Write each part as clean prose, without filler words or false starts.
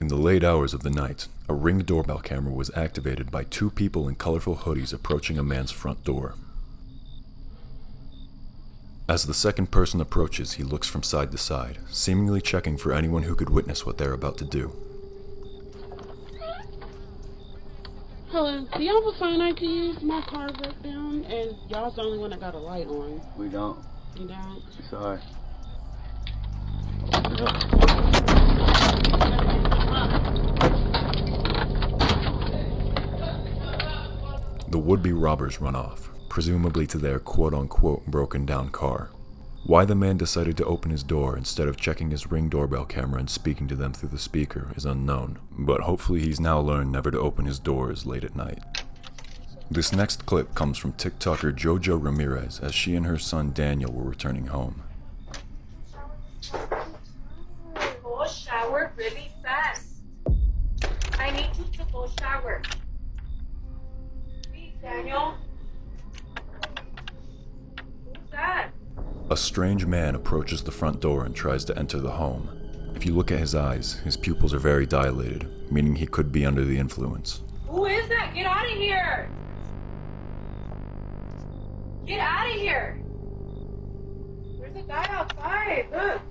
In the late hours of the night, a Ring doorbell camera was activated by two people in colorful hoodies approaching a man's front door. As the second person approaches, he looks from side to side, seemingly checking for anyone who could witness what they're about to do. Hello, do y'all have a phone I can use? My car broke down and y'all's the only one that got a light on. We don't. You don't? Sorry. The would-be robbers run off, presumably to their quote-unquote broken down car. Why the man decided to open his door instead of checking his Ring doorbell camera and speaking to them through the speaker is unknown, but hopefully he's now learned never to open his doors late at night. This next clip comes from TikToker Jojo Ramirez as she and her son Daniel were returning home. Go shower really fast. I need you to go shower. Please, Daniel. Who's that? A strange man approaches the front door and tries to enter the home. If you look at his eyes, his pupils are very dilated, meaning he could be under the influence. Who is that? Get out of here! Get out of here! There's a guy outside. Look.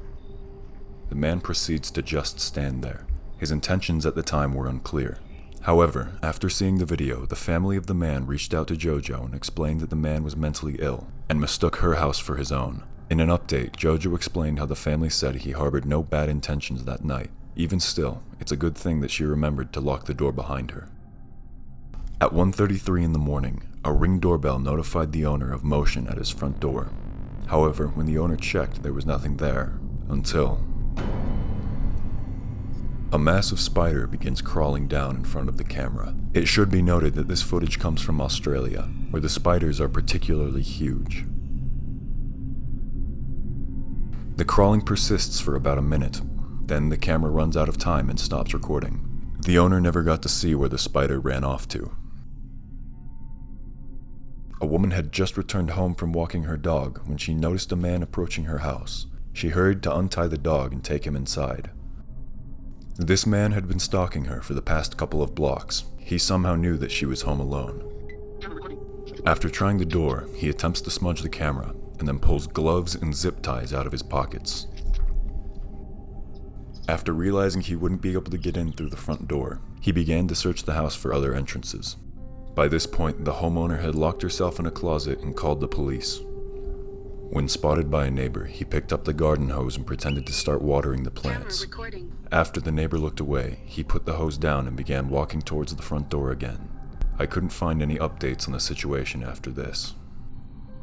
The man proceeds to just stand there. His intentions at the time were unclear. However, after seeing the video, the family of the man reached out to Jojo and explained that the man was mentally ill and mistook her house for his own. In an update, Jojo explained how the family said he harbored no bad intentions that night. Even still, it's a good thing that she remembered to lock the door behind her. At 1:33 in the morning, a Ring doorbell notified the owner of motion at his front door. However, when the owner checked, there was nothing there, until a massive spider begins crawling down in front of the camera. It should be noted that this footage comes from Australia, where the spiders are particularly huge. The crawling persists for about a minute, then the camera runs out of time and stops recording. The owner never got to see where the spider ran off to. A woman had just returned home from walking her dog when she noticed a man approaching her house. She hurried to untie the dog and take him inside. This man had been stalking her for the past couple of blocks. He somehow knew that she was home alone. After trying the door, he attempts to smudge the camera and then pulls gloves and zip ties out of his pockets. After realizing he wouldn't be able to get in through the front door, he began to search the house for other entrances. By this point, the homeowner had locked herself in a closet and called the police. When spotted by a neighbor, he picked up the garden hose and pretended to start watering the plants. After the neighbor looked away, he put the hose down and began walking towards the front door again. I couldn't find any updates on the situation after this.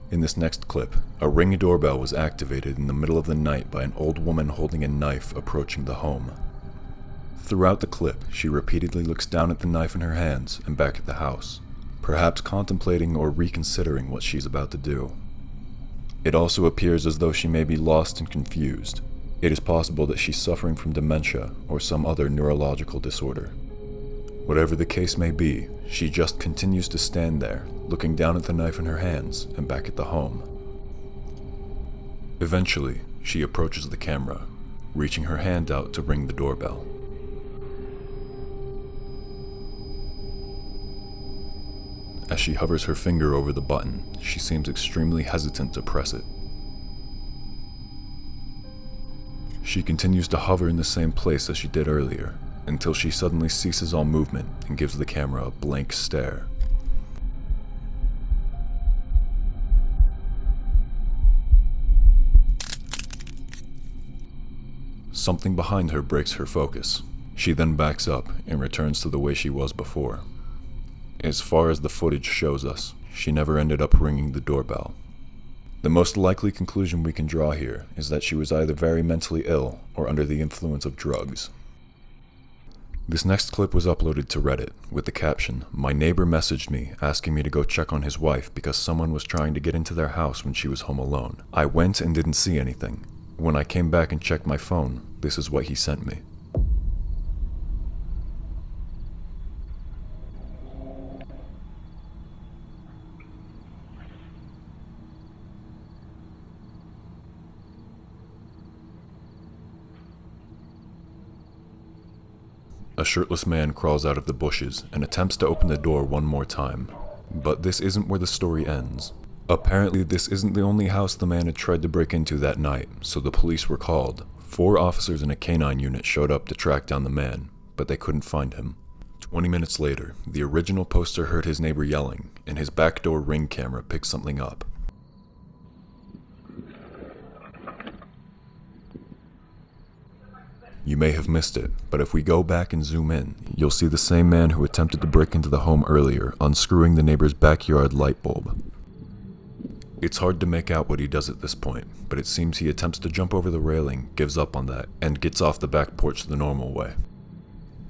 In this next clip, a Ring doorbell was activated in the middle of the night by an old woman holding a knife approaching the home. Throughout the clip, she repeatedly looks down at the knife in her hands and back at the house, perhaps contemplating or reconsidering what she's about to do. It also appears as though she may be lost and confused. It is possible that she's suffering from dementia or some other neurological disorder. Whatever the case may be, she just continues to stand there, looking down at the knife in her hands and back at the home. Eventually, she approaches the camera, reaching her hand out to ring the doorbell. As she hovers her finger over the button, she seems extremely hesitant to press it. She continues to hover in the same place as she did earlier, until she suddenly ceases all movement and gives the camera a blank stare. Something behind her breaks her focus. She then backs up and returns to the way she was before. As far as the footage shows us, she never ended up ringing the doorbell. The most likely conclusion we can draw here is that she was either very mentally ill or under the influence of drugs. This next clip was uploaded to Reddit with the caption, "My neighbor messaged me asking me to go check on his wife because someone was trying to get into their house when she was home alone. I went and didn't see anything. When I came back and checked my phone, this is what he sent me." A shirtless man crawls out of the bushes and attempts to open the door one more time. But this isn't where the story ends. Apparently, this isn't the only house the man had tried to break into that night, so the police were called. 4 officers and a canine unit showed up to track down the man, but they couldn't find him. 20 minutes later, the original poster heard his neighbor yelling, and his backdoor Ring camera picked something up. You may have missed it, but if we go back and zoom in, you'll see the same man who attempted to break into the home earlier unscrewing the neighbor's backyard light bulb. It's hard to make out what he does at this point, but it seems he attempts to jump over the railing, gives up on that, and gets off the back porch the normal way.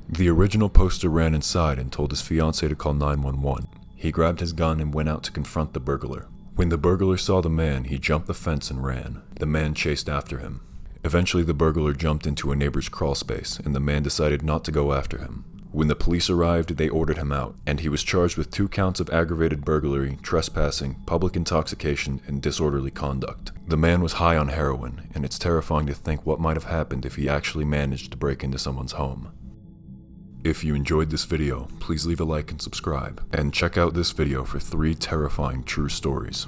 The original poster ran inside and told his fiancée to call 911. He grabbed his gun and went out to confront the burglar. When the burglar saw the man, he jumped the fence and ran. The man chased after him. Eventually, the burglar jumped into a neighbor's crawl space, and the man decided not to go after him. When the police arrived, they ordered him out, and he was charged with 2 counts of aggravated burglary, trespassing, public intoxication, and disorderly conduct. The man was high on heroin, and it's terrifying to think what might have happened if he actually managed to break into someone's home. If you enjoyed this video, please leave a like and subscribe, and check out this video for 3 terrifying true stories.